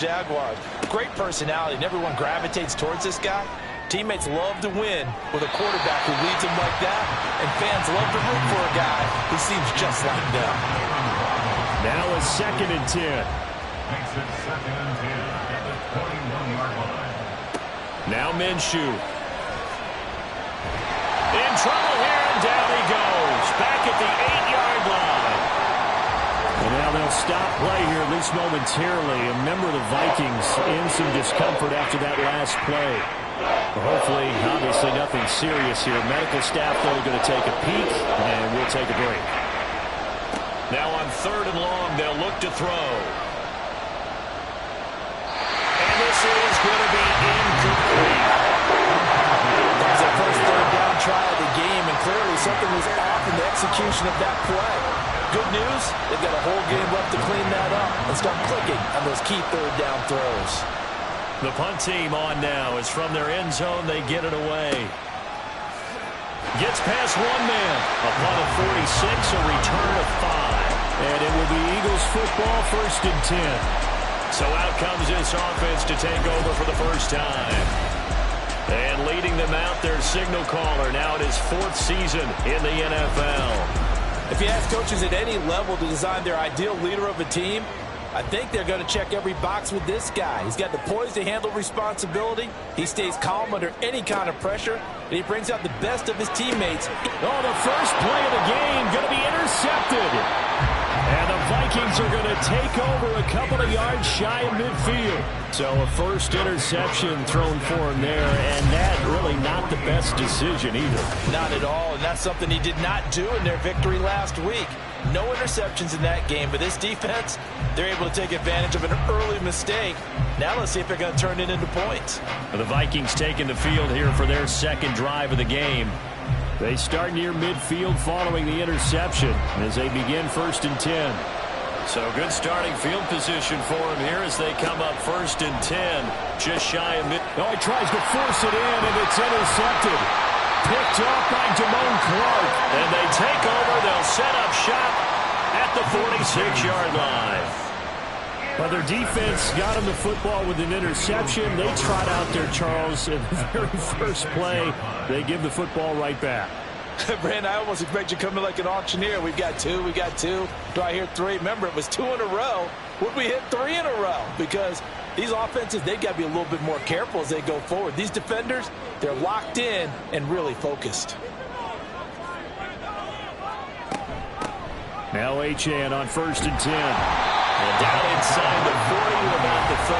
Jaguars. Great personality, and everyone gravitates towards this guy. Teammates love to win with a quarterback who leads them like that, and fans love to root for a guy who seems just like them. Now a 2nd and 10. Makes it 2nd and 10 at the 21-yard line. Now Minshew. In trouble here, and down he goes. Back at the 8-yard line. And now they'll stop play here, at least momentarily. A member of the Vikings in some discomfort after that last play. Well, hopefully, obviously nothing serious here. Medical staff, though, going to take a peek, and we'll take a break. Now on 3rd and long, they'll look to throw. And this is going to be incomplete. That's their first 3rd down try of the game, and clearly something was off in the execution of that play. Good news, they've got a whole game left to clean that up and start clicking on those key 3rd down throws. The punt team on now is from their end zone. They get it away. Gets past one man. Upon a 46, a return of 5. And it will be Eagles football, 1st and 10. So out comes this offense to take over for the first time. And leading them out, their signal caller. Now it is 4th season in the NFL. If you ask coaches at any level to design their ideal leader of a team, I think they're going to check every box with this guy. He's got the poise to handle responsibility. He stays calm under any kind of pressure, and he brings out the best of his teammates. Oh, the first play of the game going to be intercepted. And the Vikings are going to take over a couple of yards shy of midfield. So a first interception thrown for him there, and that really not the best decision either. Not at all, and that's something he did not do in their victory last week. No interceptions in that game, but this defense, they're able to take advantage of an early mistake. Now let's see if they're going to turn it into points. The Vikings taking the field here for their 2nd drive of the game. They start near midfield following the interception as they begin 1st and 10. So good starting field position for him here as they come up 1st and 10. Just shy of mid. Oh, he tries to force it in, and it's intercepted. Picked off by Damone Clark. And they take over. They'll set up shop at the 46-yard line. Well, their defense got him the football with an interception. They trot out there, Charles, in the very first play. They give the football right back. Brand, I almost expect you to come in like an auctioneer. We've got 2, we got 2. Do I hear 3? Remember, it was 2 in a row. Would we hit 3 in a row? Because these offenses, they've got to be a little bit more careful as they go forward. These defenders, they're locked in and really focused. Now Achane on 1st and 10. And down inside the 40 to about the 38.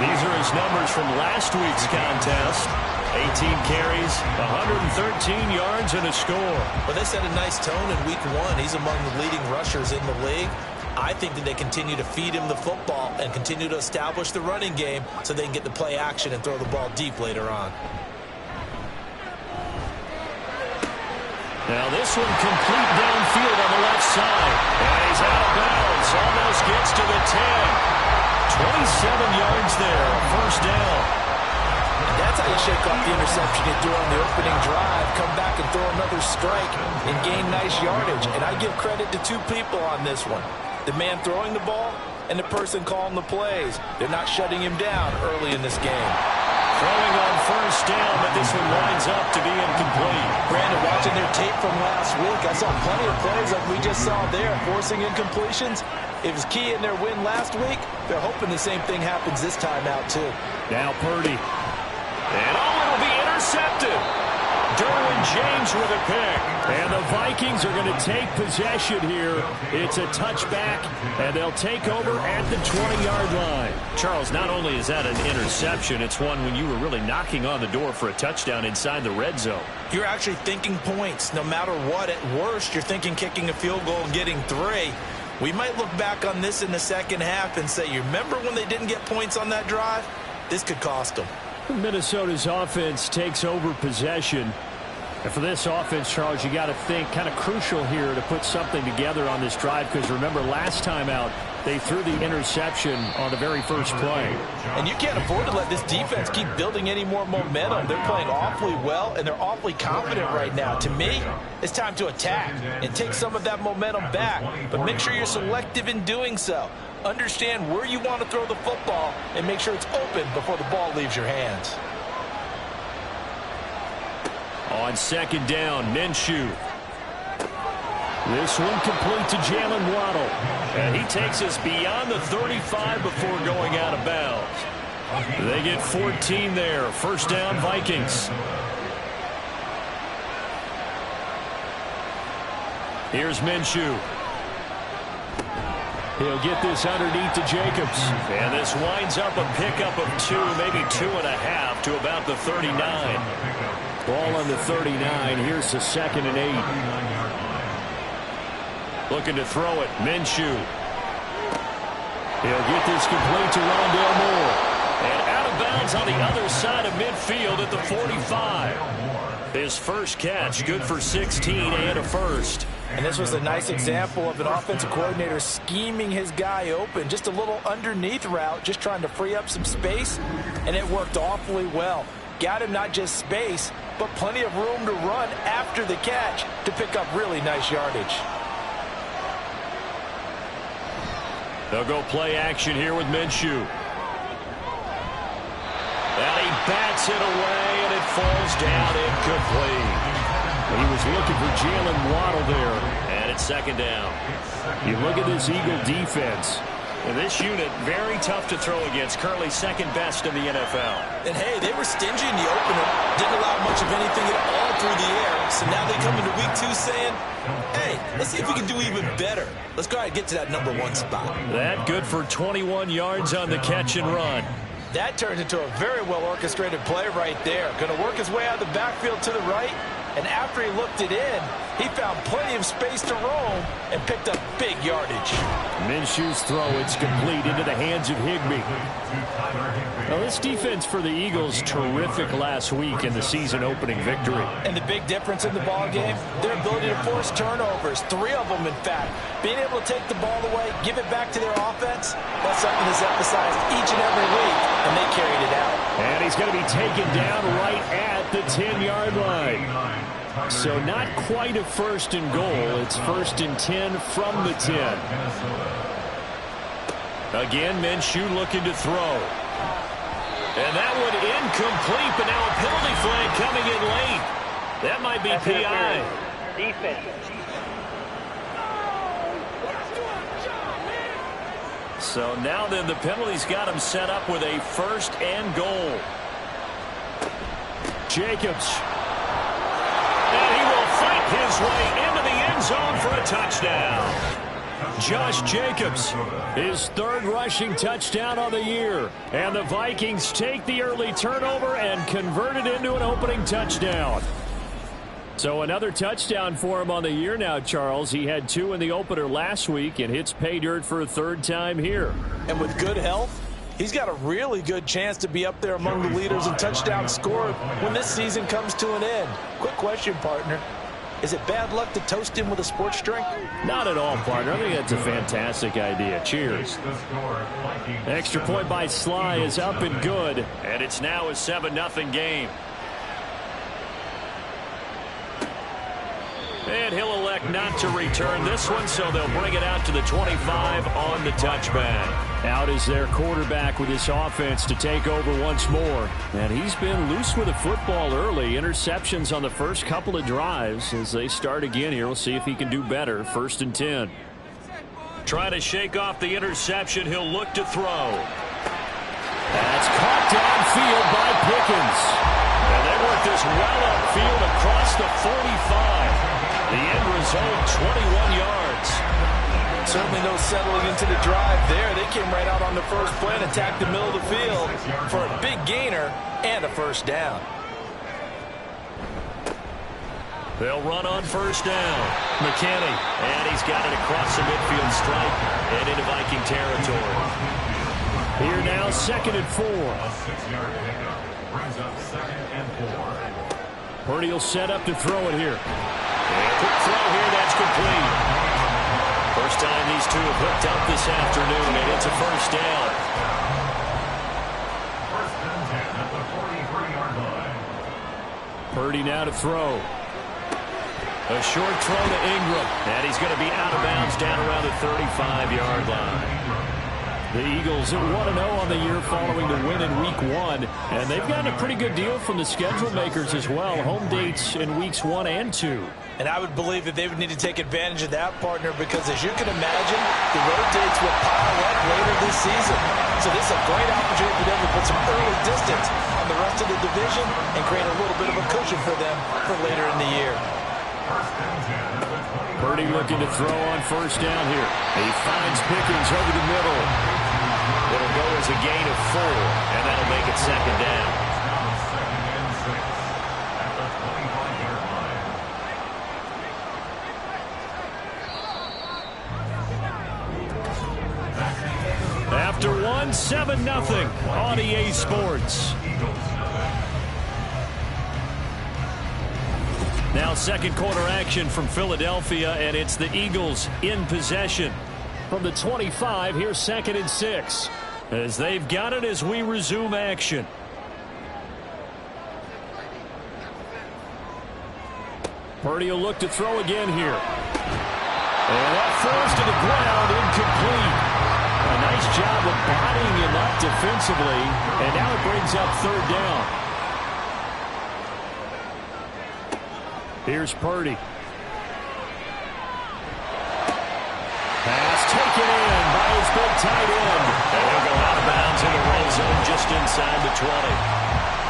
These are his numbers from last week's contest. 18 carries, 113 yards, and a score. Well, they set a nice tone in week 1. He's among the leading rushers in the league. I think that they continue to feed him the football and continue to establish the running game so they can get the play action and throw the ball deep later on. Now this one complete downfield on the left side. And he's out of bounds. Almost gets to the 10. 27 yards there. 1st down. And that's how you shake off the interception you threw on the opening drive. Come back and throw another strike and gain nice yardage. And I give credit to 2 people on this one. The man throwing the ball and the person calling the plays. They're not shutting him down early in this game. Throwing on 1st down, but this one winds up to be incomplete. Brandon, watching their tape from last week, I saw plenty of plays like we just saw there, forcing incompletions. It was key in their win last week. They're hoping the same thing happens this time out, too. Now Purdy. And it'll be intercepted. Derwin James with a pick. And the Vikings are going to take possession here. It's a touchback, and they'll take over at the 20-yard line. Charles, not only is that an interception, it's one when you were really knocking on the door for a touchdown inside the red zone. You're actually thinking points. No matter what, at worst, you're thinking kicking a field goal and getting 3. We might look back on this in the second half and say, you remember when they didn't get points on that drive? This could cost them. Minnesota's offense takes over possession. And for this offense, Charles, you got to think kind of crucial here to put something together on this drive, because remember last time out they threw the interception on the very first play. And you can't afford to let this defense keep building any more momentum. They're playing awfully well, and they're awfully confident right now. To me, it's time to attack and take some of that momentum back, but make sure you're selective in doing so. Understand where you want to throw the football and make sure it's open before the ball leaves your hands. On second down, Minshew. This one complete to Jalen Waddle. And he takes us beyond the 35 before going out of bounds. They get 14 there. First down, Vikings. Here's Minshew. He'll get this underneath to Jacobs. And this winds up a pickup of 2, maybe 2.5 to about the 39. Ball on the 39. Here's the 2nd and 8. Looking to throw it. Minshew. He'll get this complete to Rondale Moore. And out of bounds on the other side of midfield at the 45. His first catch, good for 16 and a first. And this was a nice example of an offensive coordinator scheming his guy open. Just a little underneath route, just trying to free up some space. And it worked awfully well. Got him not just space, but plenty of room to run after the catch to pick up really nice yardage. They'll go play action here with Minshew. And he bats it away, and it falls down incomplete. He was looking for Jalen Waddle there, and it's second down. You look at this Eagle defense. And this unit, very tough to throw against, currently second best in the NFL. And, hey, they were stingy in the opener, didn't allow much of anything at all through the air. So now they come into week 2 saying, hey, let's see if we can do even better. Let's go ahead and get to that number 1 spot. That good for 21 yards on the catch and run. That turns into a very well-orchestrated play right there. Going to work his way out of the backfield to the right. And after he looked it in, he found plenty of space to roam and picked up big yardage. Minshew's throw, it's complete into the hands of Higbee. Now, this defense for the Eagles, terrific last week in the season-opening victory. And the big difference in the ball game, their ability to force turnovers, 3 of them, in fact. Being able to take the ball away, give it back to their offense, that's something that's emphasized each and every week, and they carried it out. And he's going to be taken down right at the 10-yard line. So not quite a first and goal. It's 1st and 10 from the 10. Again, Minshew looking to throw. And that one incomplete, but now a penalty flag coming in late. That might be PI. Defense. So now then the penalty's got him set up with a 1st and goal. Jacobs. And he will fight his way into the end zone for a touchdown. Josh Jacobs, his 3rd rushing touchdown on the year. And the Vikings take the early turnover and convert it into an opening touchdown. So another touchdown for him on the year now, Charles. He had 2 in the opener last week and hits pay dirt for a 3rd time here. And with good health, he's got a really good chance to be up there among the leaders in touchdowns scored when this season comes to an end. Quick question, partner. Is it bad luck to toast him with a sports drink? Not at all, partner. I think that's a fantastic idea. Cheers. Extra point by Sly is up and good. And it's now a 7-0 game. And he'll elect not to return this one, so they'll bring it out to the 25 on the touchback. Out is their quarterback with this offense to take over once more. And he's been loose with the football early. Interceptions on the first couple of drives. As they start again here, we'll see if he can do better. 1st and 10. Trying to shake off the interception. He'll look to throw. That's caught downfield by Pickens. And they work this well upfield across the 45. The end result, 21 yards. Certainly no settling into the drive there. They came right out on the first play and attacked the middle of the field for a big gainer and a 1st down. They'll run on 1st down. McKinney, and he's got it across the midfield stripe and into Viking territory. Here now, 2nd and 4. A 6-yard pickup brings up 2nd and 4. Purdy will set up to throw it here. And quick throw here, that's complete. First time these two have hooked up this afternoon, and it's a 1st down. 1st and 10 at the 43-yard line. Purdy now to throw. A short throw to Ingram, and he's going to be out of bounds down around the 35-yard line. The Eagles at 1-0 on the year following the win in Week 1. And they've gotten a pretty good deal from the schedule makers as well. Home dates in Weeks 1 and 2. And I would believe that they would need to take advantage of that, partner, because as you can imagine, the road dates will pile up later this season. So this is a great opportunity for them to put some early distance on the rest of the division and create a little bit of a cushion for them for later in the year. Purdy looking to throw on first down here. He finds Pickens over the middle. It'll go as a gain of 4, and that'll make it second down. After 1, 7-0 on EA Sports. Now second quarter action from Philadelphia, and it's the Eagles in possession. From the 25, here's 2nd and 6. As they've got it as we resume action. Purdy will look to throw again here. And that throws to the ground, incomplete. A nice job of bodying him up defensively, and now it brings up 3rd down. Here's Purdy. Pass taken in by his big tight end. And he'll go out of bounds in the red zone just inside the 20.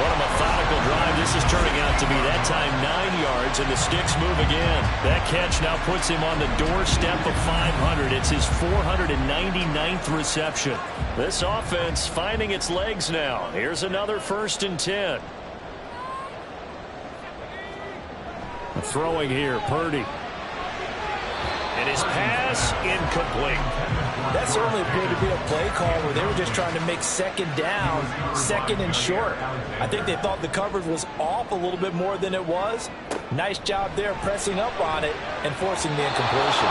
What a methodical drive this is turning out to be. That time 9 yards, and the sticks move again. That catch now puts him on the doorstep of 500. It's his 499th reception. This offense finding its legs now. Here's another 1st and 10. Throwing here, Purdy. And his pass incomplete. That certainly appeared to be a play call where they were just trying to make 2nd down, 2nd and short. I think they thought the coverage was off a little bit more than it was. Nice job there pressing up on it and forcing the incompletion.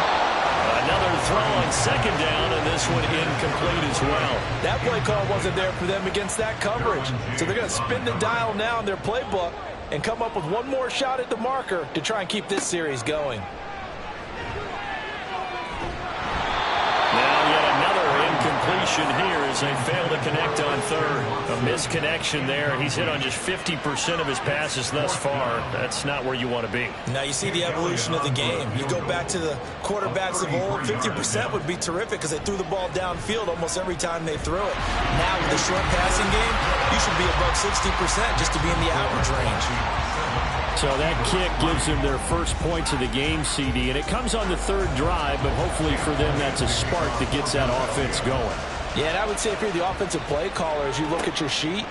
Another throw on 2nd down, and this one incomplete as well. That play call wasn't there for them against that coverage. So they're going to spin the dial now in their playbook and come up with one more shot at the marker to try and keep this series going. Now yet another incompletion here as they fail to connect on 3rd. A misconnection there. He's hit on just 50% of his passes thus far. That's not where you want to be. Now you see the evolution of the game. You go back to the quarterbacks of old, 50% would be terrific because they threw the ball downfield almost every time they threw it. Now with the short passing game, you should be above 60% just to be in the average range. So that kick gives them their first points of the game, CD, and it comes on the 3rd drive, but hopefully for them that's a spark that gets that offense going. Yeah, and I would say if you're the offensive play caller, as you look at your sheet,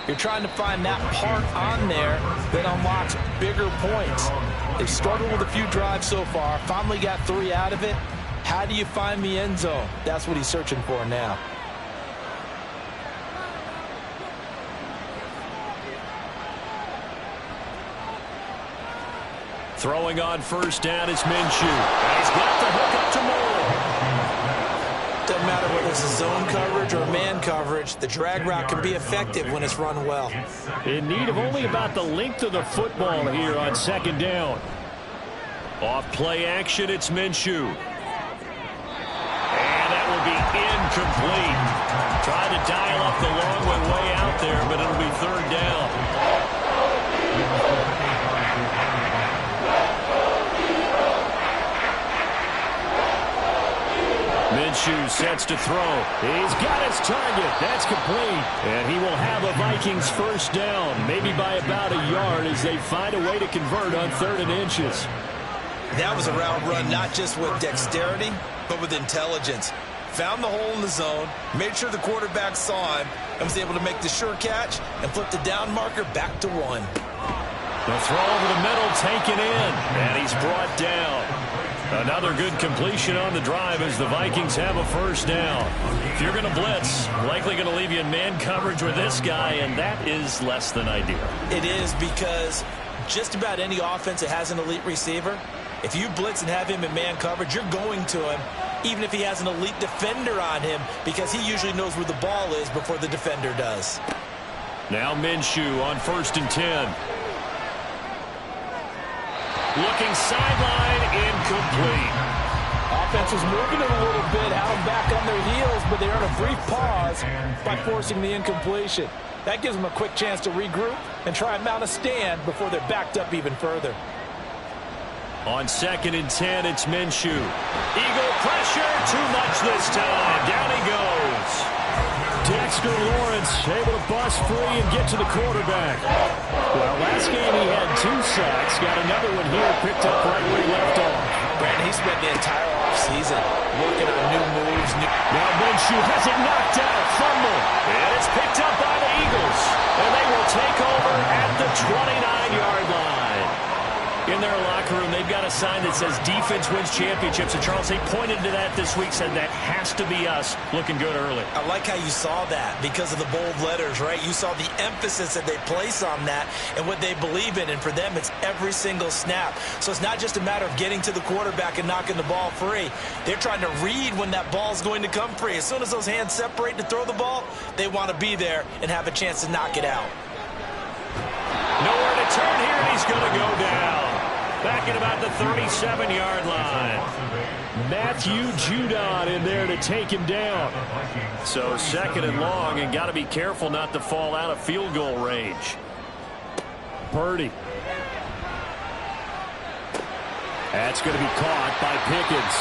you're trying to find that part on there that unlocks bigger points. They've struggled with a few drives so far, finally got 3 out of it. How do you find the end zone? That's what he's searching for now. Throwing on first down is Minshew. And he's got the hook up to Moore. Doesn't matter whether it's a zone coverage or man coverage, the drag route can be effective when it's run well. In need of only about the length of the football here on 2nd down. Off play action, it's Minshew. And that will be incomplete. Tried to dial up the long one way out there, but it'll be 3rd down. Minshew sets to throw. He's got his target. That's complete. And he will have a Vikings 1st down, maybe by about a yard as they find a way to convert on 3rd and inches. That was a route run not just with dexterity, but with intelligence. Found the hole in the zone, made sure the quarterback saw him, and was able to make the sure catch and flip the down marker back to 1. The throw over the middle taken in, and he's brought down. Another good completion on the drive as the Vikings have a 1st down. If you're going to blitz, likely going to leave you in man coverage with this guy, and that is less than ideal. It is because just about any offense that has an elite receiver, if you blitz and have him in man coverage, you're going to him, even if he has an elite defender on him, because he usually knows where the ball is before the defender does. Now Minshew on 1st and 10. Looking sideline, incomplete. Offense was moving it a little bit, out back on their heels, but they earn a brief pause by forcing the incompletion. That gives them a quick chance to regroup and try and mount a stand before they're backed up even further. On 2nd and 10, it's Minshew. Eagle pressure, too much this time. Down he goes. Dexter Lawrence able to bust free and get to the quarterback. Well, last game he had 2 sacks. Got another one here, picked up right where he left off. Brandon, he spent the entire offseason working on new moves. Now Minshew has it knocked out. Fumble. And it's picked up by the Eagles. And they will take over at the 29-yard line. In their locker room, they've got a sign that says defense wins championships. And Charles, they pointed to that this week, said that has to be us. Looking good early. I like how you saw that because of the bold letters, right? You saw the emphasis that they place on that and what they believe in. And for them, it's every single snap. So it's not just a matter of getting to the quarterback and knocking the ball free. They're trying to read when that ball is going to come free. As soon as those hands separate to throw the ball, they want to be there and have a chance to knock it out. Nowhere to turn here, and he's going to go down. Back at about the 37-yard line. Matthew Judon in there to take him down. So 2nd and long, and got to be careful not to fall out of field goal range. Purdy. That's going to be caught by Pickens.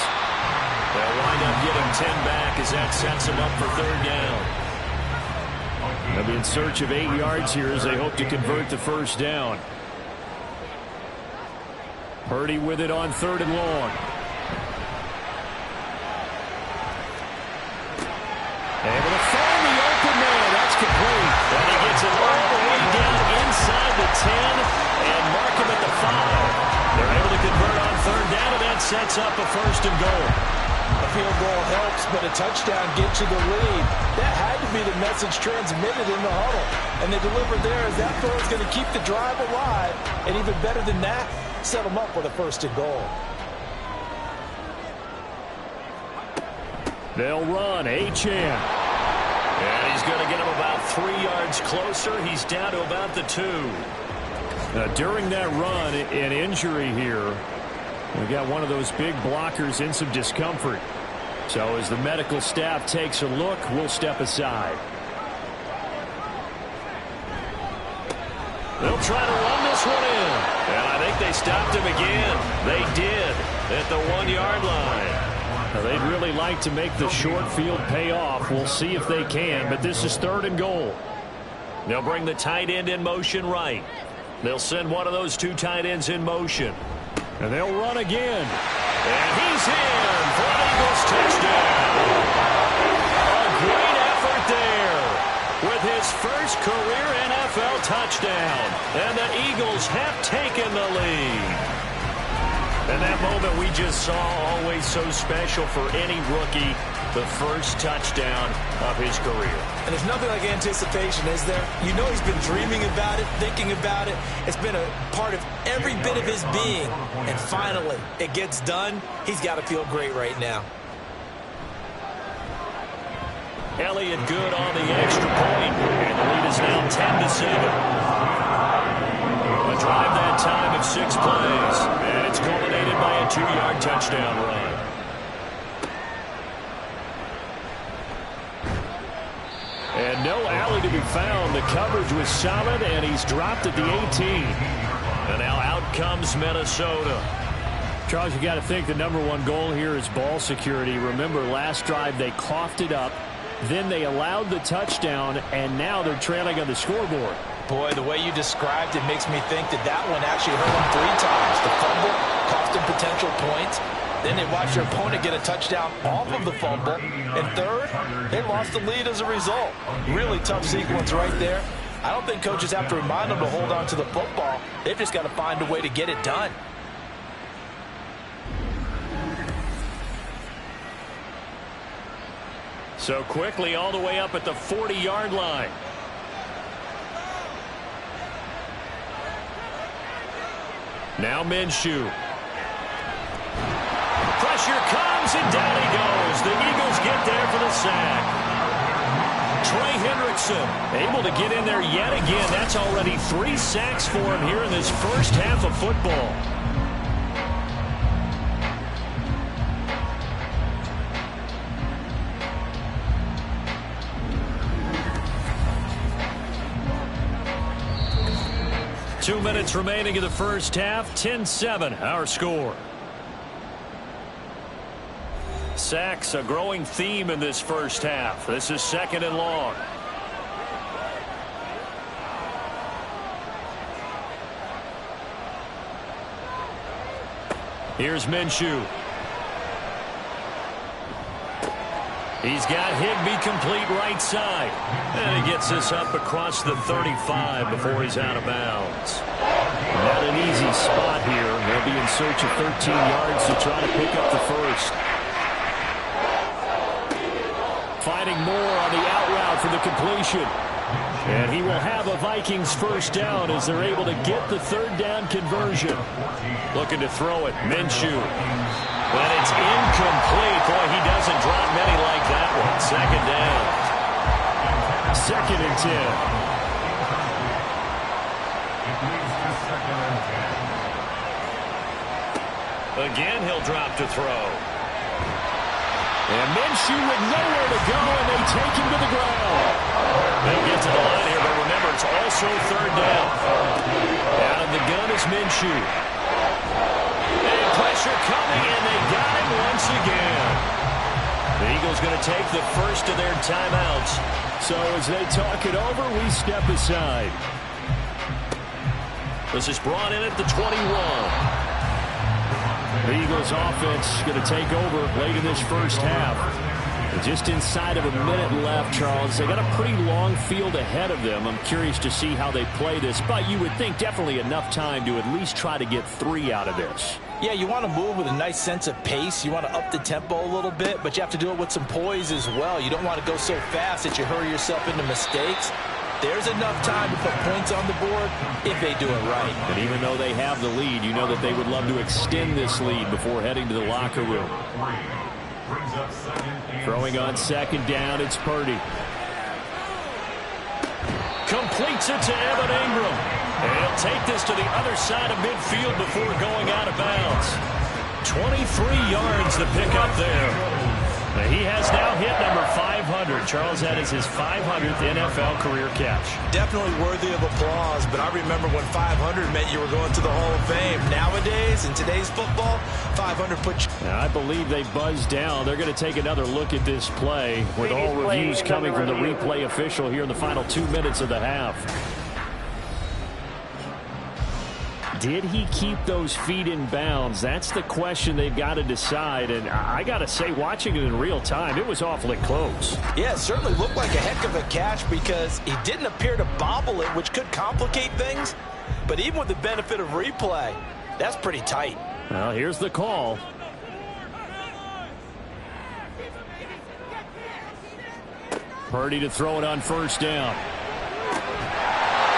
They'll wind up getting 10 back as that sets them up for 3rd down. They'll be in search of 8 yards here as they hope to convert the 1st down. Purdy with it on 3rd and long. Able to find the open man. That's complete. And he gets it all the way down inside the 10 and mark him at the 5. They're able to convert on 3rd down, and that sets up a 1st and goal. A field goal helps, but a touchdown gets you the lead. That had to be the message transmitted in the huddle. And they delivered there as that throw is going to keep the drive alive. And even better than that, set them up with a 1st and goal. They'll run. Achane. And he's going to get him about 3 yards closer. He's down to about the 2. During that run, an injury here. We got one of those big blockers in some discomfort. So as the medical staff takes a look, we'll step aside. They'll try to run this one in. And I think they stopped him again. They did at the 1-yard line. Now, they'd really like to make the short field pay off. We'll see if they can, but this is 3rd and goal. They'll bring the tight end in motion right. They'll send one of those 2 tight ends in motion. And they'll run again. And he's in for an Eagles touchdown. A great effort there with his first career NFL touchdown. And the Eagles have taken the lead. And that moment we just saw, always so special for any rookie, the first touchdown of his career. And there's nothing like anticipation, is there? You know he's been dreaming about it, thinking about it. It's been a part of every bit of his being. And finally, it gets done. He's got to feel great right now. Elliott good on the extra point, and the lead is now 10-7. A drive that time of 6 plays, and it's culminated by a 2-yard touchdown run. And no alley to be found. The coverage was solid, and he's dropped at the 18. And now out comes Minnesota. Charles, you got to think the #1 goal here is ball security. Remember, last drive they coughed it up. Then they allowed the touchdown, and now they're trailing on the scoreboard. Boy, the way you described it makes me think that that one actually hurt them 3 times. The fumble cost them potential points. Then they watched their opponent get a touchdown off of the fumble. And third, they lost the lead as a result. Really tough sequence right there. I don't think coaches have to remind them to hold on to the football. They've just got to find a way to get it done. So quickly all the way up at the 40-yard line. Now Minshew. Pressure comes, and down he goes. The Eagles get there for the sack. Trey Hendrickson able to get in there yet again. That's already 3 sacks for him here in this first half of football. 2 minutes remaining in the first half. 10-7, our score. Sacks, a growing theme in this first half. This is 2nd and long. Here's Minshew. He's got Higbee complete right side. And he gets this up across the 35 before he's out of bounds. Not an easy spot here. They'll be in search of 13 yards to try to pick up the first. Fighting more on the out route for the completion. And he will have a Vikings first down as they're able to get the 3rd down conversion. Looking to throw it. Minshew. But it's incomplete. Boy, he doesn't drop many like that one. 2nd down. 2nd and 10. Again, he'll drop to throw. And Minshew with nowhere to go, and they take him to the ground. They'll get to the line here, but remember, it's also 3rd down. Out of the gun is Minshew. And pressure coming, and they got him once again. The Eagles going to take the first of their timeouts. So as they talk it over, we step aside. This is brought in at the 21. The Eagles offense going to take over late in this first half. Just inside of a minute left, Charles. They got a pretty long field ahead of them. I'm curious to see how they play this, but you would think definitely enough time to at least try to get 3 out of this. Yeah, you want to move with a nice sense of pace. You want to up the tempo a little bit, but you have to do it with some poise as well. You don't want to go so fast that you hurry yourself into mistakes. There's enough time to put points on the board if they do it right. And even though they have the lead, you know that they would love to extend this lead before heading to the locker room. Throwing on 2nd down, it's Purdy. Completes it to Evan Ingram. And he'll take this to the other side of midfield before going out of bounds. 23 yards to pick up there. He has now hit number 500. Charles, that is his 500th NFL career catch. Definitely worthy of applause, but I remember when 500 meant you were going to the Hall of Fame. Nowadays, in today's football, 500 puts you... I believe they buzzed down. They're going to take another look at this play with all reviews coming from the replay official here in the final 2 minutes of the half. Did he keep those feet in bounds? That's the question they've got to decide. And I got to say, watching it in real time, it was awfully close. Yeah, it certainly looked like a heck of a catch because he didn't appear to bobble it, which could complicate things. But even with the benefit of replay, that's pretty tight. Well, here's the call. Purdy to throw it on 1st down.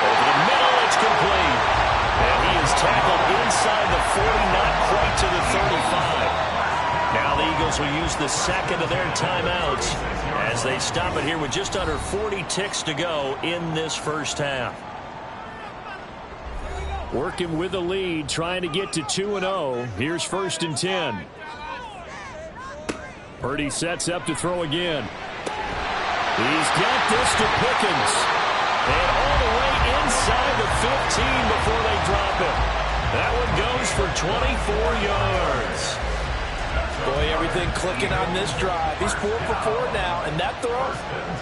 Over the middle, it's complete. And he is tackled inside the 40, not quite to the 35. Now the Eagles will use the 2nd of their timeouts as they stop it here with just under 40 ticks to go in this first half. Working with the lead, trying to get to 2-0. Here's 1st and 10. Purdy sets up to throw again. He's got this to Pickens. And all the way inside the 15 before they drop it. That one goes for 24 yards. Boy, everything clicking on this drive. He's 4 for 4 now, and that throw,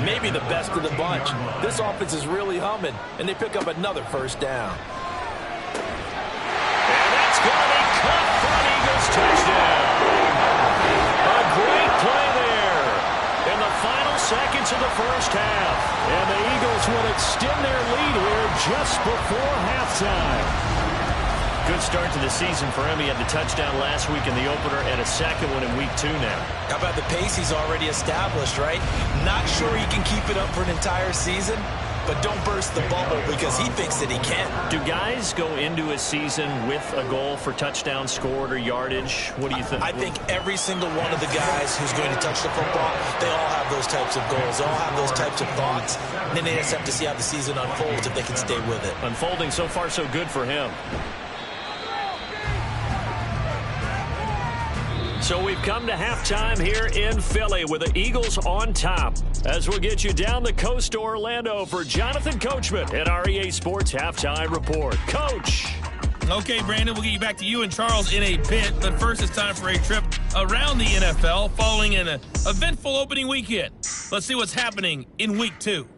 maybe the best of the bunch. This offense is really humming, and they pick up another 1st down. And that's going to be caught for an Eagles touchdown. A great play there in the final seconds of the first half. And the Eagles will extend their lead here just before halftime. Good start to the season for him. He had the touchdown last week in the opener and a 2nd one in week 2 now. How about the pace he's already established, right? Not sure he can keep it up for an entire season, but don't burst the bubble because he thinks that he can. Do guys go into a season with a goal for touchdown scored or yardage? What do you think? I think every single one of the guys who's going to touch the football, they all have those types of goals. They all have those types of thoughts. And then they just have to see how the season unfolds if they can stay with it. Unfolding so far so good for him. So we've come to halftime here in Philly with the Eagles on top. As we'll get you down the coast to Orlando for Jonathan Coachman at our EA Sports Halftime Report. Coach. Okay, Brandon, we'll get you back to you and Charles in a bit. But first, it's time for a trip around the NFL following an eventful opening weekend. Let's see what's happening in Week 2.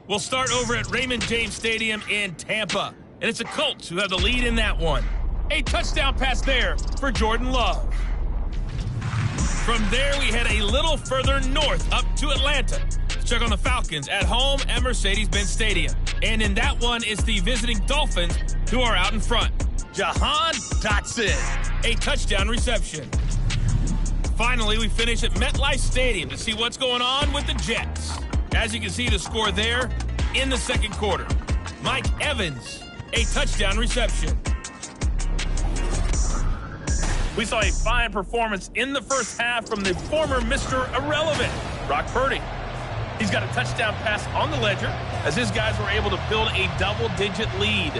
We'll start over at Raymond James Stadium in Tampa. And it's the Colts who have the lead in that one. A touchdown pass there for Jordan Love. From there, we head a little further north up to Atlanta. Let's check on the Falcons at home at Mercedes-Benz Stadium. And in that one, it's the visiting Dolphins who are out in front. Jahan Dotson, a touchdown reception. Finally, we finish at MetLife Stadium to see what's going on with the Jets. As you can see, the score there in the second quarter. Mike Evans, a touchdown reception. We saw a fine performance in the first half from the former Mr. Irrelevant, Brock Purdy. He's got a touchdown pass on the ledger as his guys were able to build a double-digit lead.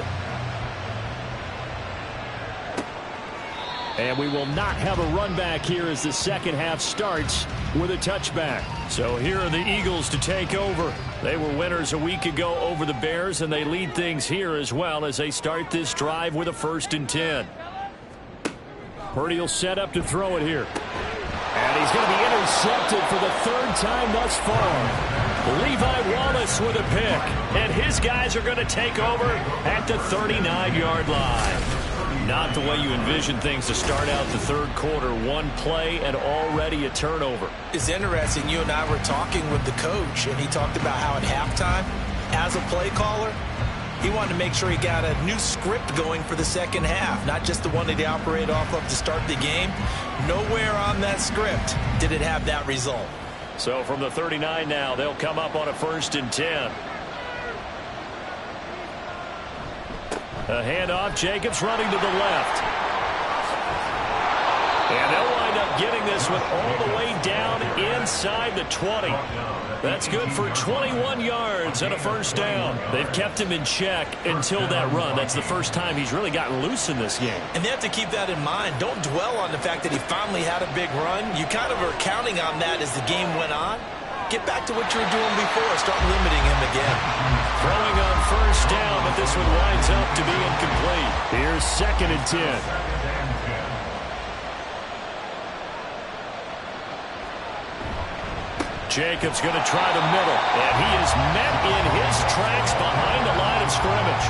And we will not have a run back here as the second half starts with a touchback. So here are the Eagles to take over. They were winners a week ago over the Bears, and they lead things here as well as they start this drive with a 1st and 10. Purdy will set up to throw it here. And he's going to be intercepted for the 3rd time thus far. Levi Wallace with a pick. And his guys are going to take over at the 39-yard line. Not the way you envision things to start out the third quarter. One play and already a turnover. It's interesting. You and I were talking with the coach, and he talked about how at halftime, as a play caller, he wanted to make sure he got a new script going for the second half, not just the one that he operated off of to start the game. Nowhere on that script did it have that result. So from the 39 now, they'll come up on a 1st and 10. A handoff, Jacobs running to the left. And they'll wind up getting this one all the way down inside the 20. That's good for 21 yards and a 1st down. They've kept him in check until that run. That's the first time he's really gotten loose in this game. And they have to keep that in mind. Don't dwell on the fact that he finally had a big run. You kind of are counting on that as the game went on. Get back to what you were doing before. Start limiting him again. Throwing on 1st down, but this one winds up to be incomplete. Here's 2nd and 10. Jacobs going to try the middle, and he is met in his tracks behind the line of scrimmage.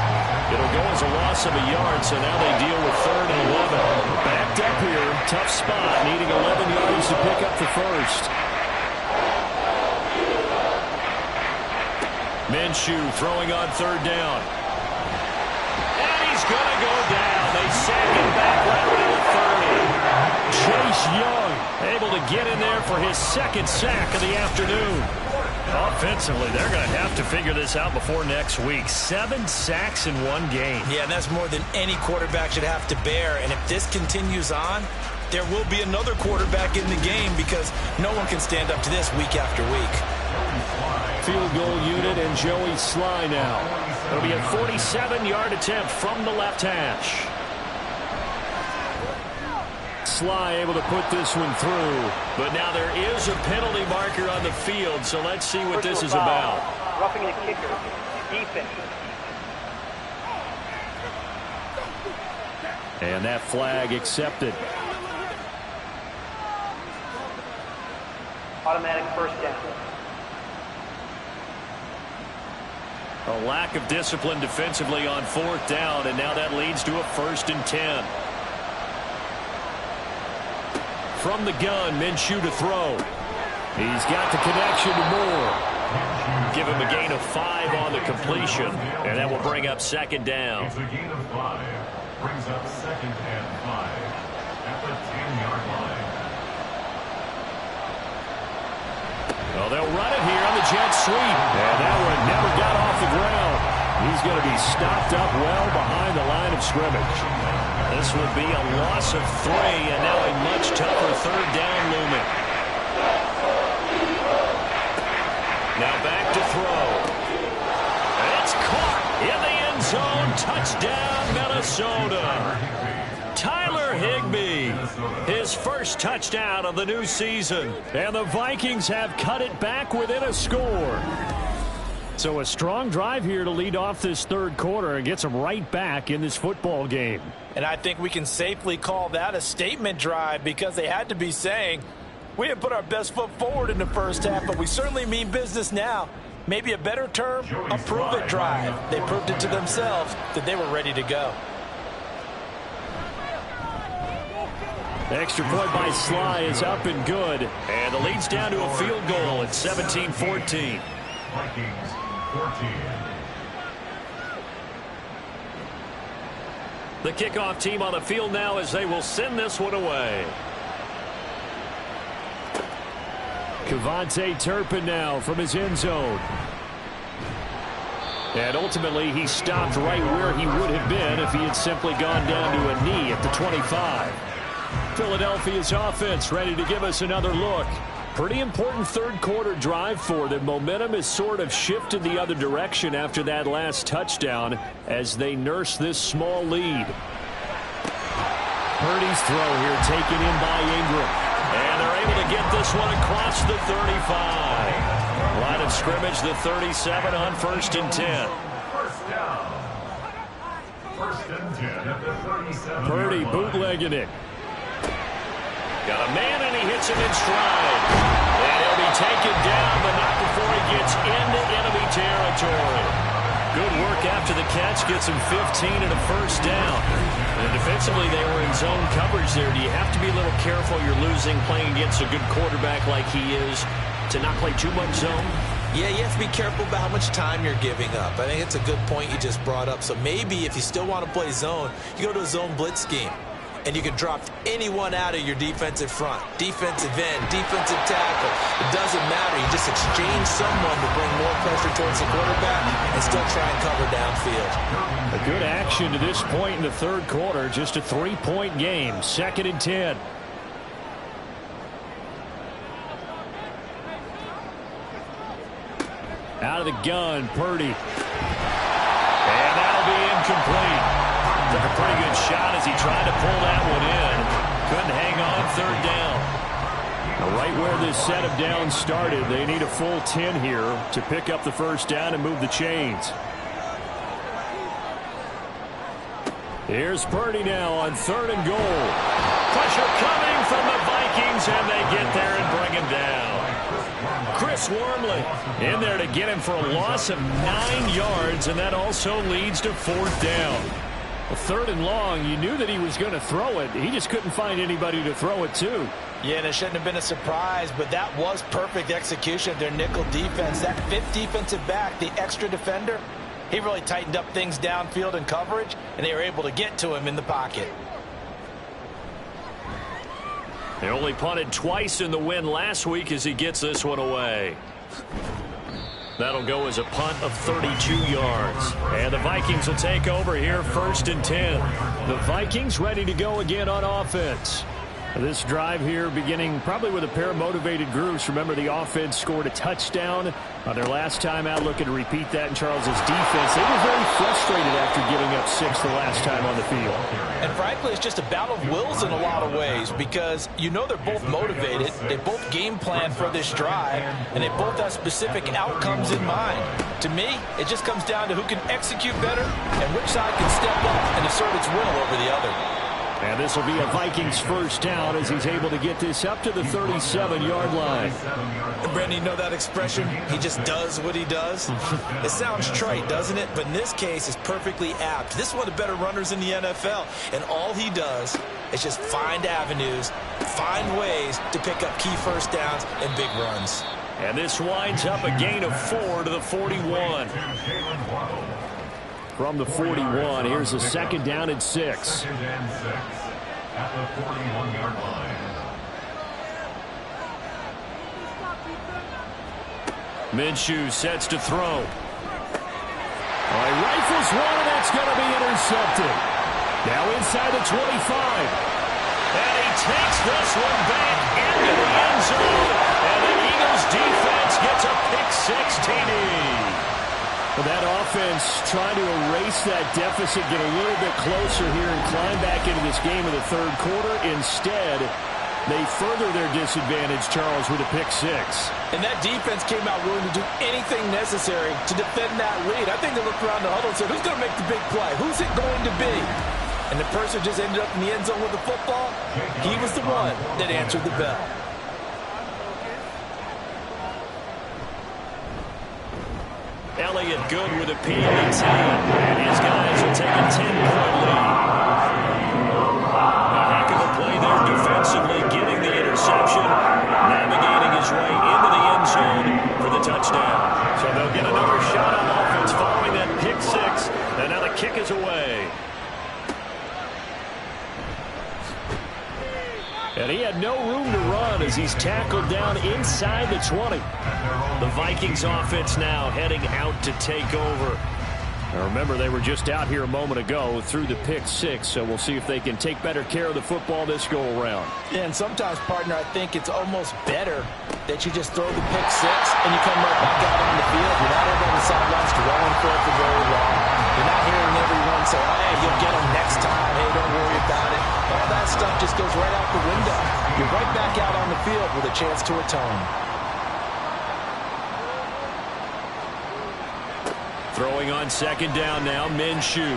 It'll go as a loss of a yard, so now they deal with 3rd and 11. Backed up here, tough spot, needing 11 yards to pick up the 1st. Minshew throwing on 3rd down. And he's going to go down. They sack him back right around the 30. Chase Young able to get in there for his 2nd sack of the afternoon. Offensively, they're going to have to figure this out before next week. 7 sacks in one game. Yeah, and that's more than any quarterback should have to bear. And if this continues on, there will be another quarterback in the game because no one can stand up to this week after week. Field goal unit and Joey Sly now. It'll be a 47-yard attempt from the left hash. Sly able to put this one through, but now there is a penalty marker on the field, so let's see what this is about. Roughing the kicker, defense. And that flag accepted. Automatic 1st down. A lack of discipline defensively on 4th down, and now that leads to a 1st and 10. From the gun, Minshew to throw. He's got the connection to Moore. Give him a gain of 5 on the completion, and that will bring up 2nd down. It's a gain of 5. Brings up 2nd and 5 at the 10-yard line. Well, they'll run it here on the jet sweep. And that one never got off the ground. He's going to be stopped up well behind the line of scrimmage. This will be a loss of 3, and now a much tougher 3rd down looming. Now back to throw. And it's caught in the end zone. Touchdown, Minnesota. Tyler Higbee, his first touchdown of the new season. And the Vikings have cut it back within a score. So a strong drive here to lead off this third quarter and gets them right back in this football game. And I think we can safely call that a statement drive because they had to be saying, we didn't put our best foot forward in the first half, but we certainly mean business now. Maybe a better term, a prove-it drive. They proved it to themselves that they were ready to go. The extra point by Sly is up and good. And the lead's down to a field goal at 17-14. Vikings 14. The kickoff team on the field now as they will send this one away. Kevontae Turpin now from his end zone. And ultimately he stopped right where he would have been if he had simply gone down to a knee at the 25. Philadelphia's offense ready to give us another look. Pretty important third quarter drive for them. Momentum has sort of shifted the other direction after that last touchdown as they nurse this small lead. Purdy's throw here taken in by Ingram. And they're able to get this one across the 35. Line of scrimmage, the 37 on 1st and 10. First down. 1st and 10 at the 37. Purdy bootlegging it. Got a man and he hits him in stride. And he'll be taken down, but not before he gets into enemy territory. Good work after the catch. Gets him 15 and a first down. And defensively, they were in zone coverage there. Do you have to be a little careful? You're losing playing against a good quarterback like he is to not play too much zone? Yeah, you have to be careful about how much time you're giving up. I think it's a good point you just brought up. So maybe if you still want to play zone, you go to a zone blitz scheme. And you can drop anyone out of your defensive front. Defensive end, defensive tackle. It doesn't matter. You just exchange someone to bring more pressure towards the quarterback and still try and cover downfield. A good action to this point in the third quarter. Just a 3-point game. 2nd and 10. Out of the gun, Purdy. And that'll be incomplete. Took a pretty good shot as he tried to pull that one in. Couldn't hang on 3rd down. Now right where this set of downs started, they need a full 10 here to pick up the first down and move the chains. Here's Purdy now on 3rd and goal. Pressure coming from the Vikings, and they get there and bring him down. Chris Wormley in there to get him for a loss of 9 yards, and that also leads to 4th down. A 3rd and long, you knew that he was going to throw it. He just couldn't find anybody to throw it to. Yeah, and it shouldn't have been a surprise, but that was perfect execution of their nickel defense. That 5th defensive back, the extra defender, he really tightened up things downfield in coverage, and they were able to get to him in the pocket. They only punted twice in the win last week as he gets this one away. That'll go as a punt of 32 yards. And the Vikings will take over here 1st and 10. The Vikings ready to go again on offense. This drive here beginning probably with a pair of motivated groups. Remember, the offense scored a touchdown on their last time out. Looking to repeat that in Charles's defense. They were very frustrated after giving up 6 the last time on the field. And frankly, it's just a battle of wills in a lot of ways because you know they're both motivated. They both game plan for this drive, and they both have specific outcomes in mind. To me, it just comes down to who can execute better and which side can step up and assert its will over the other. And this will be a Vikings first down as he's able to get this up to the 37-yard line. Brandon, you know that expression? He just does what he does? It sounds trite, doesn't it? But in this case, it's perfectly apt. This is one of the better runners in the NFL. And all he does is just find avenues, find ways to pick up key first downs and big runs. And this winds up a gain of 4 to the 41. From the 41, here's a 2nd down and 6. 2nd and 6 at the 41-yard line. Minshew sets to throw. All right, rifles one, and that's going to be intercepted. Now inside the 25. And he takes this one back into the end zone. And the Eagles defense gets a pick 6 TD. Well, that offense trying to erase that deficit, get a little bit closer here and climb back into this game in the third quarter. Instead, they further their disadvantage, Charles, with a pick six. And that defense came out willing to do anything necessary to defend that lead. I think they looked around the huddle and said, who's going to make the big play? Who's it going to be? And the person just ended up in the end zone with the football. He was the one that answered the bell. Elliott good with a PAT, and his guys will take a 10-point lead. A heck of a play there defensively, getting the interception, navigating his way into the end zone for the touchdown. So they'll get another shot on offense following that pick six, and now the kick is away. And he had no room to run as he's tackled down inside the 20. The Vikings offense now heading out to take over. Now remember, they were just out here a moment ago through the pick six, so we'll see if they can take better care of the football this go-around. Yeah, and sometimes, partner, I think it's almost better that you just throw the pick six and you come right back out on the field. You're not over on the sidelines dwelling for it for very long. You're not hearing everyone say, oh, hey, you'll get them next time. Hey, don't worry about it. All that stuff just goes right out the window. You're right back out on the field with a chance to atone. Throwing on second down now, Minshew.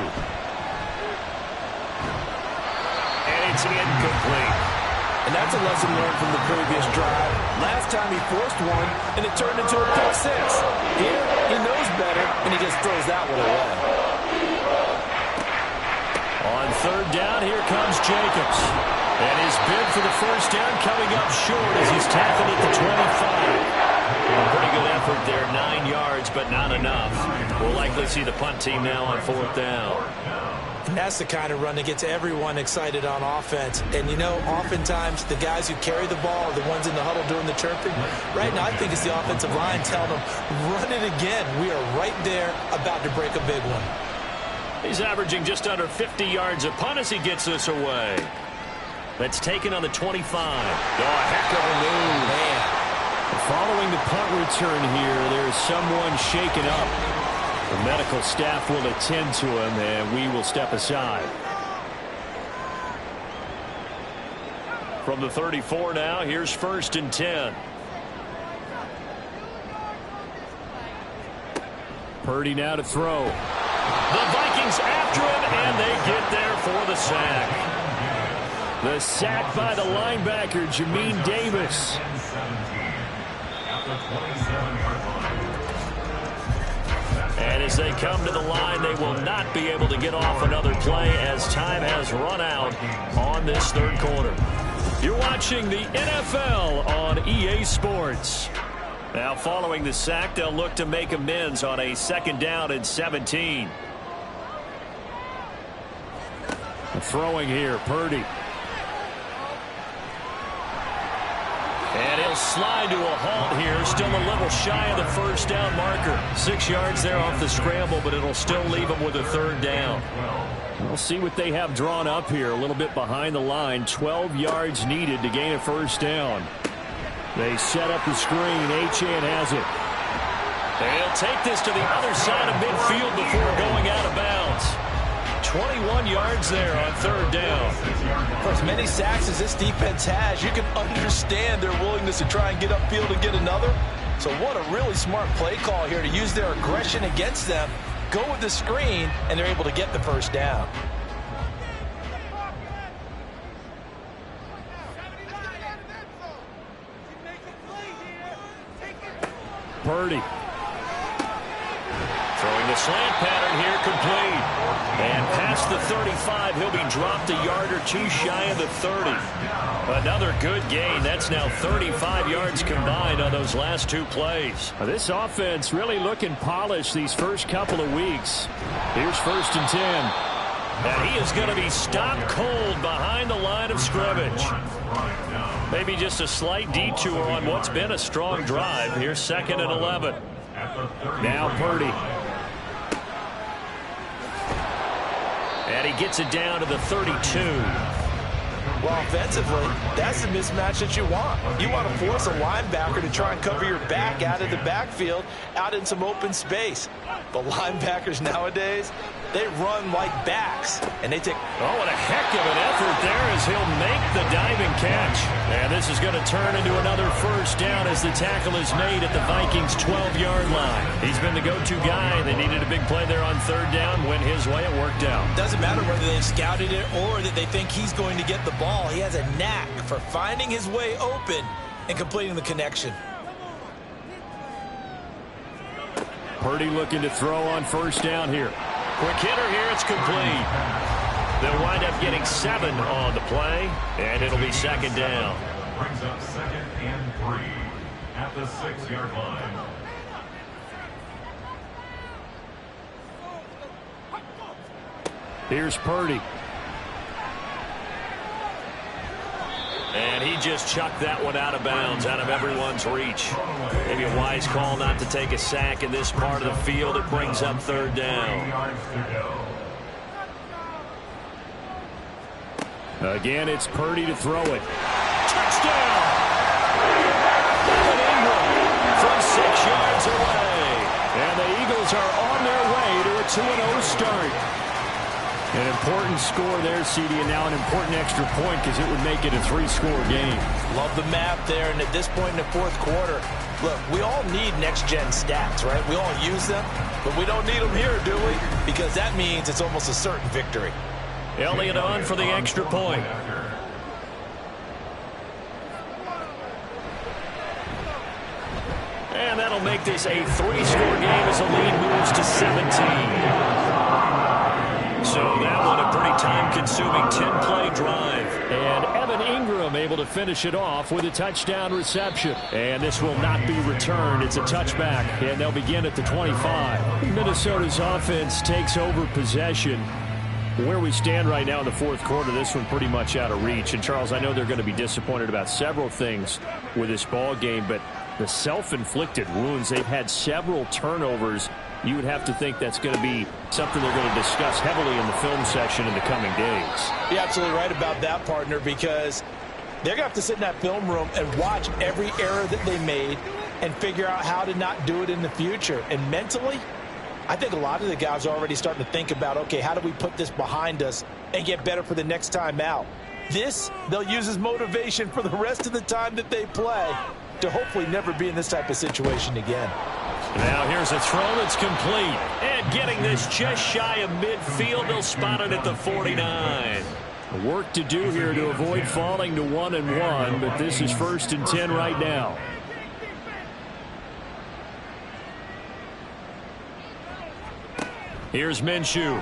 And it's incomplete. And that's a lesson learned from the previous drive. Last time he forced one, and it turned into a pick six. Here, he knows better, and he just throws that one away. On third down, here comes Jacobs. And his bid for the first down coming up short as he's tackled at the 25. A pretty good effort there, 9 yards, but not enough. We'll likely see the punt team now on fourth down. And that's the kind of run that gets everyone excited on offense. And, you know, oftentimes the guys who carry the ball are the ones in the huddle doing the chirping. Right now, I think it's the offensive line telling them, run it again. We are right there about to break a big one. He's averaging just under 50 yards a punt as he gets this away. That's taken on the 25. Oh, a heck of a move. Man. Following the punt return here, there's someone shaken up. The medical staff will attend to him, and we will step aside. From the 34 now, here's first and 10. Purdy now to throw. The Vikings after him, and they get there for the sack. The sack by the linebacker, Jamin Davis. And as they come to the line, they will not be able to get off another play as time has run out on this third quarter. You're watching the NFL on EA Sports. Now following the sack, they'll look to make amends on a second down and 17. Throwing here, Purdy. And he'll slide to a halt here. Still a little shy of the first down marker. 6 yards there off the scramble, but it'll still leave him with a third down. We'll see what they have drawn up here. A little bit behind the line. 12 yards needed to gain a first down. They set up the screen. Achane has it. They'll take this to the other side of midfield before going out of bounds. 21 yards there on third down. For as many sacks as this defense has, you can understand their willingness to try and get upfield and get another. So what a really smart play call here to use their aggression against them, go with the screen, and they're able to get the first down. Purdy. Throwing the slant pattern here, complete. And past the 35, he'll be dropped a yard or two shy of the 30. Another good gain. That's now 35 yards combined on those last two plays. This offense really looking polished these first couple of weeks. Here's first and 10. And he is going to be stopped cold behind the line of scrimmage. Maybe just a slight detour on what's been a strong drive. Here's second and 11. Now Purdy. And he gets it down to the 32. Well, offensively, that's the mismatch that you want. You want to force a linebacker to try and cover your back out of the backfield, out in some open space. But linebackers nowadays, they run like backs, and they take... Oh, what a heck of an effort there as he'll make the diving catch. And this is going to turn into another first down as the tackle is made at the Vikings' 12-yard line. He's been the go-to guy. They needed a big play there on third down. Went his way. It worked out. Doesn't matter whether they scouted it or that they think he's going to get the ball. He has a knack for finding his way open and completing the connection. Purdy looking to throw on first down here. Quick hitter here. It's complete. They'll wind up getting 7 on the play, and it'll be second down. Brings up 2nd and 3 at the 6-yard line. Here's Purdy. And he just chucked that one out of bounds, out of everyone's reach. Maybe a wise call not to take a sack in this part of the field. It brings up third down. Again, it's Purdy to throw it. Touchdown! Evan Ingram from 6 yards away. And the Eagles are on their way to a 2-0 start. An important score there, CD, and now an important extra point because it would make it a 3-score game. Love the map there, and at this point in the fourth quarter, look, we all need next-gen stats, right? We all use them, but we don't need them here, do we? Because that means it's almost a certain victory. Elliott on for the extra point. And that'll make this a 3-score game as the lead moves to 17. So that one a pretty time-consuming 10-play drive. And Evan Ingram able to finish it off with a touchdown reception. And this will not be returned. It's a touchback, and they'll begin at the 25. Minnesota's offense takes over possession. Where we stand right now in the fourth quarter, this one pretty much out of reach. And, Charles, I know they're going to be disappointed about several things with this ball game, but the self-inflicted wounds, they've had several turnovers. You would have to think that's going to be something they're going to discuss heavily in the film session in the coming days. You're absolutely right about that, partner, because they're going to have to sit in that film room and watch every error that they made and figure out how to not do it in the future. And mentally, I think a lot of the guys are already starting to think about, okay, how do we put this behind us and get better for the next time out? This, they'll use as motivation for the rest of the time that they play to hopefully never be in this type of situation again. Now here's a throw that's complete. And getting this just shy of midfield, they'll spot it at the 49. Work to do here to avoid falling to 1-1, but this is 1st and 10 right now. Here's Minshew.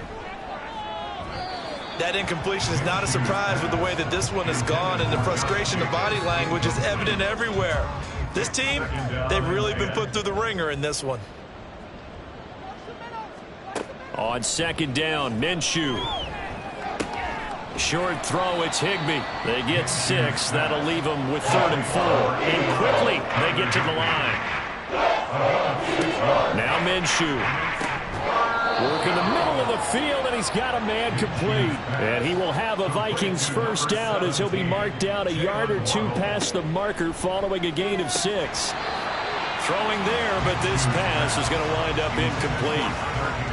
That incompletion is not a surprise with the way that this one has gone, and the frustration, the body language is evident everywhere. This team, they've really been put through the ringer in this one. On 2nd down, Minshew. Short throw, it's Higbee. They get 6. That'll leave them with 3rd and 4. And quickly, they get to the line. Now Minshew. Work in the middle of the field, and he's got a man complete. And he will have a Vikings first down as he'll be marked down a yard or 2 past the marker following a gain of 6. Throwing there, but this pass is going to wind up incomplete.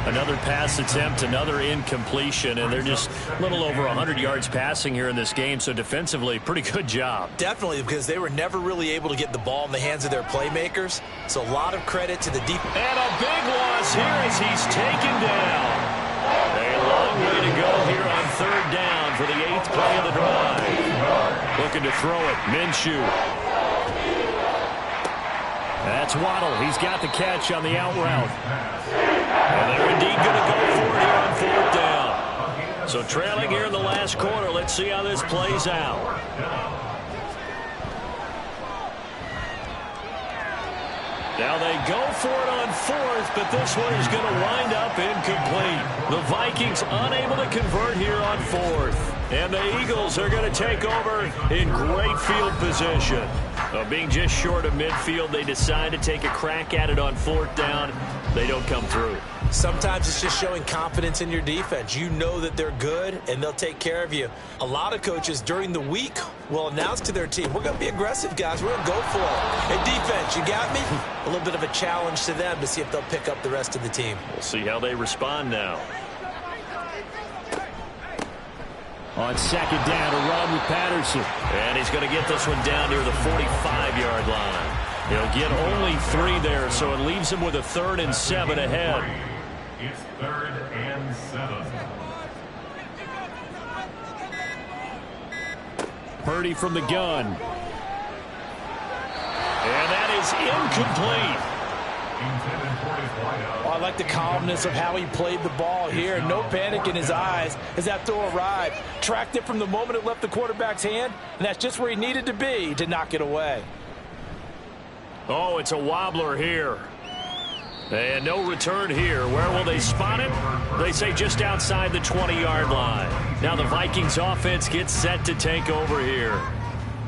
Another pass attempt, another incompletion, and they're just a little over 100 yards passing here in this game, so defensively, pretty good job. Definitely, because they were never really able to get the ball in the hands of their playmakers, so a lot of credit to the deep. And a big loss here as he's taken down. A long way to go here on 3rd down for the 8th play of the drive. Looking to throw it, Minshew. That's Waddle. He's got the catch on the out route. And they're indeed going to go for it here on 4th down. So trailing here in the last quarter. Let's see how this plays out. Now they go for it on 4th, but this one is going to wind up incomplete. The Vikings unable to convert here on 4th. And the Eagles are going to take over in great field position. Being just short of midfield, they decide to take a crack at it on 4th down. They don't come through. Sometimes it's just showing confidence in your defense. You know that they're good, and they'll take care of you. A lot of coaches during the week will announce to their team, we're going to be aggressive, guys. We're going to go for it. Hey, defense, you got me? A little bit of a challenge to them to see if they'll pick up the rest of the team. We'll see how they respond now. On 2nd down, a run with Patterson. And he's going to get this one down near the 45-yard line. He'll get only 3 there, so it leaves him with a 3rd and 7 ahead. It's 3rd and 7. Purdy from the gun. And that is incomplete. Oh, I like the calmness of how he played the ball here. No panic in his eyes as that throw arrived. Tracked it from the moment it left the quarterback's hand, and that's just where he needed to be to knock it away. Oh, it's a wobbler here. And no return here. Where will they spot it? They say just outside the 20-yard line. Now the Vikings offense gets set to take over here.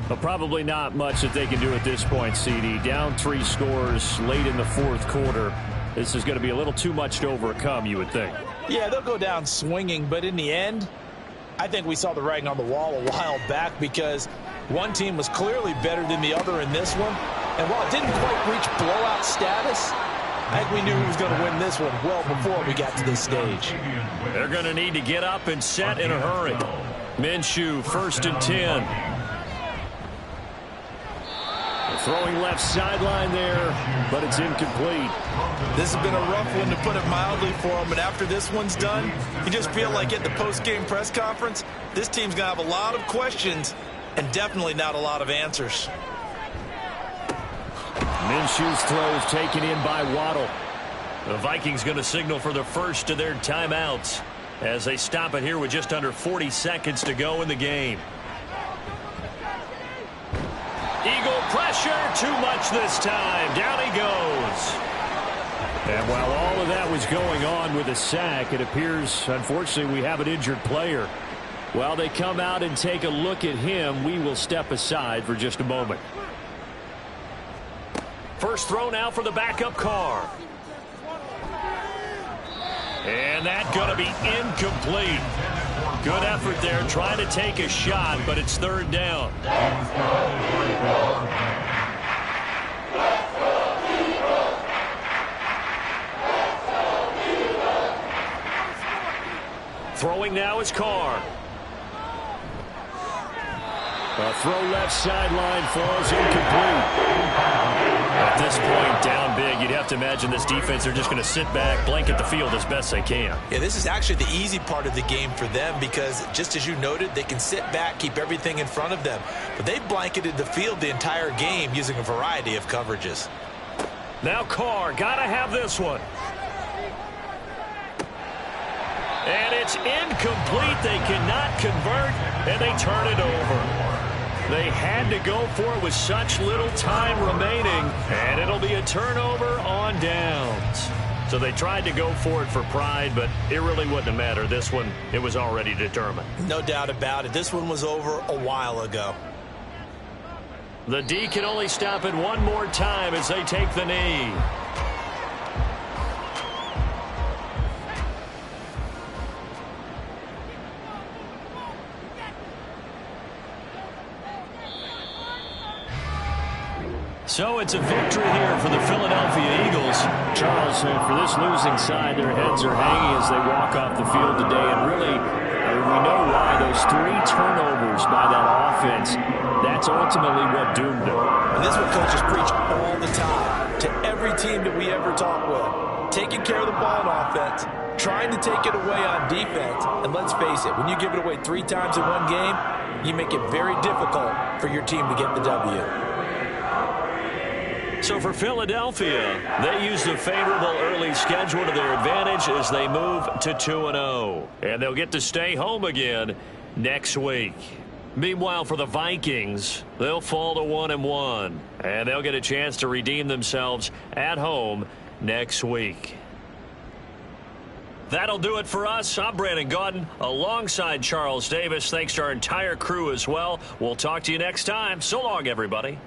But probably not much that they can do at this point, CD. Down 3 scores late in the 4th quarter. This is going to be a little too much to overcome, you would think. Yeah, they'll go down swinging, but in the end, I think we saw the writing on the wall a while back because one team was clearly better than the other in this one. And while it didn't quite reach blowout status, I think we knew who was going to win this one well before we got to this stage. They're going to need to get up and set in a hurry. Minshew, 1st and 10. Throwing left sideline there, but it's incomplete. This has been a rough one, to put it mildly, for him. And after this one's done, you just feel like at the post-game press conference, this team's going to have a lot of questions and definitely not a lot of answers. Minshew's throw is taken in by Waddle. The Vikings going to signal for the first of their timeouts as they stop it here with just under 40 seconds to go in the game. Eagle pressure, too much this time. Down he goes. And while all of that was going on with a sack, it appears, unfortunately, we have an injured player. While they come out and take a look at him, we will step aside for just a moment. First throw now for the backup Carr. And that's going to be incomplete. Good effort there, trying to take a shot, but it's 3rd down. Throwing now is Carr. A throw left sideline falls incomplete. At this point, down big, you'd have to imagine this defense are just going to sit back, blanket the field as best they can. Yeah, this is actually the easy part of the game for them because, just as you noted, they can sit back, keep everything in front of them. But they've blanketed the field the entire game using a variety of coverages. Now Carr, got to have this one. And it's incomplete. They cannot convert, and they turn it over. They had to go for it with such little time remaining, and it'll be a turnover on downs. So they tried to go for it for pride, but it really wouldn't have mattered. This one, it was already determined. No doubt about it. This one was over a while ago. The D can only stop it one more time as they take the knee. So it's a victory here for the Philadelphia Eagles. Charles, for this losing side, their heads are hanging as they walk off the field today. And really, we know why. Those 3 turnovers by that offense, that's ultimately what doomed them. And this is what coaches preach all the time to every team that we ever talk with. Taking care of the ball on offense, trying to take it away on defense. And let's face it, when you give it away 3 times in one game, you make it very difficult for your team to get the W. So for Philadelphia, they used a favorable early schedule to their advantage as they move to 2-0. And they'll get to stay home again next week. Meanwhile, for the Vikings, they'll fall to 1-1. And they'll get a chance to redeem themselves at home next week. That'll do it for us. I'm Brandon Gaudin alongside Charles Davis. Thanks to our entire crew as well. We'll talk to you next time. So long, everybody.